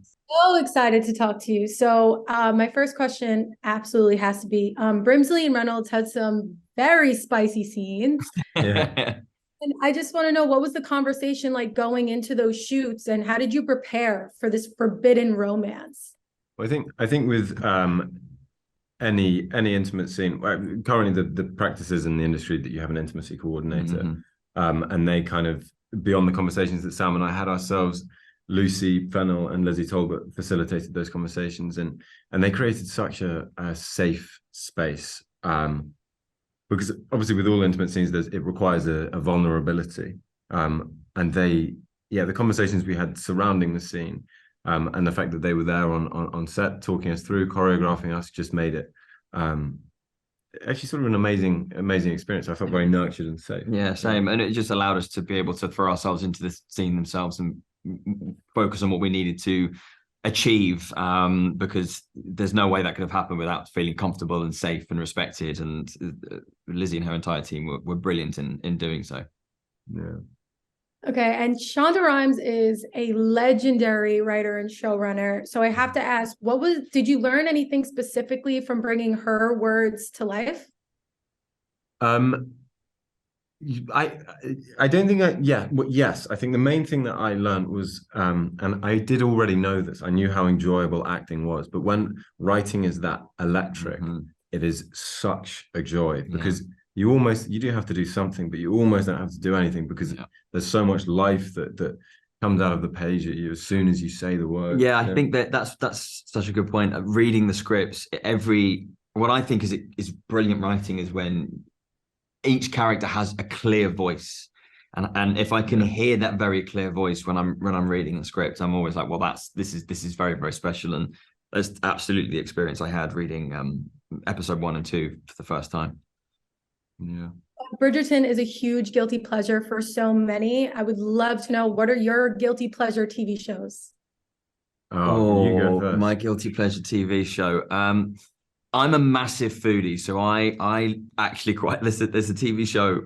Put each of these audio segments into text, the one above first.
So excited to talk to you. So, my first question absolutely has to be Brimsley and Reynolds had some very spicy scenes. Yeah. And I just want to know what was the conversation like going into those shoots and how did you prepare for this forbidden romance? Well, I think with any intimate scene, well, currently the practices in the industry that you have an intimacy coordinator, Mhm. and they kind of beyond the conversations that Sam and I had ourselves, Lucy Fennell and Lizzie Talbot facilitated those conversations, and they created such a safe space. Because obviously with all intimate scenes, it requires a vulnerability, and the conversations we had surrounding the scene, and the fact that they were there on set talking us through, choreographing us, just made it actually sort of an amazing experience. I felt very nurtured and safe. Yeah, same. And it just allowed us to be able to throw ourselves into the scene themselves and focus on what we needed to achieve, because there's no way that could have happened without feeling comfortable and safe and respected. And Lizzie and her entire team were brilliant in doing so. Yeah. Okay, and Shonda Rhimes is a legendary writer and showrunner. So I have to ask, did you learn anything specifically from bringing her words to life? Um, I I don't think yes, I think the main thing that I learned was and I did already know this. I knew how enjoyable acting was, but when writing is that electric, it is such a joy because you do have to do something, but you almost don't have to do anything because there's so much life that comes out of the page at you as soon as you say the word. Yeah, I think that's such a good point. Reading the scripts, what I think is brilliant writing is when each character has a clear voice. And if I can hear that very clear voice when I'm reading the script, I'm always like, well, this is very, very special. And that's absolutely the experience I had reading episode 1 and 2 for the first time. Yeah. Bridgerton is a huge guilty pleasure for so many. I would love to know, what are your guilty pleasure TV shows? Oh, you go first. My guilty pleasure TV show. I'm a massive foodie, so I actually quite listen. There's a TV show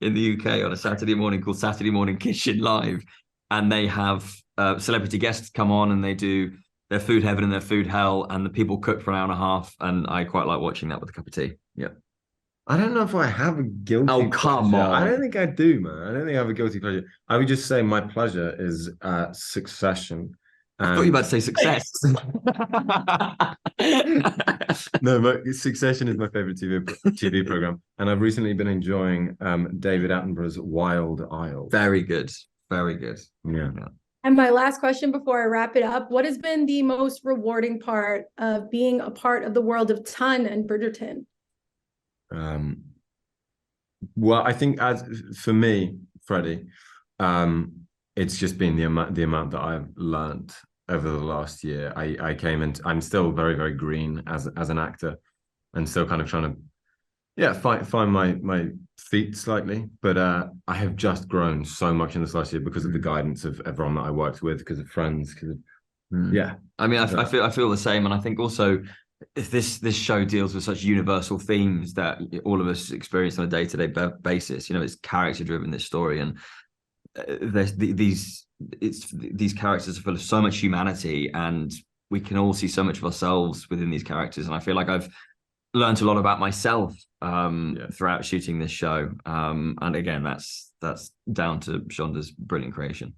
in the UK on a Saturday morning called Saturday Morning Kitchen Live, and they have celebrity guests come on and they do their food heaven and their food hell, and the people cook for an hour and a half, and I quite like watching that with a cup of tea. Yeah. I don't know if I have a guilty Oh, come pleasure. on. I don't think I do, man. I don't think I have a guilty pleasure. I would just say my pleasure is Succession. I thought you were about to say Success. No, but Succession is my favorite TV program, and I've recently been enjoying David Attenborough's Wild Isle. Very good, very good. Yeah. And my last question before I wrap it up, what has been the most rewarding part of being a part of the world of Ton and Bridgerton? Well, I think as for me, Freddie, it's just been the amount that I've learned over the last year. I came in. I'm still very very green as an actor, and still kind of trying to find my feet slightly. But I have just grown so much in this last year because of the guidance of everyone that I worked with, because of friends, because of I mean, I feel the same, and I think also if this show deals with such universal themes that all of us experience on a day-to-day basis. You know, it's character driven, this story, and these characters are full of so much humanity, and we can all see so much of ourselves within these characters. And I feel like I've learned a lot about myself throughout shooting this show. And again, that's down to Shonda's brilliant creation.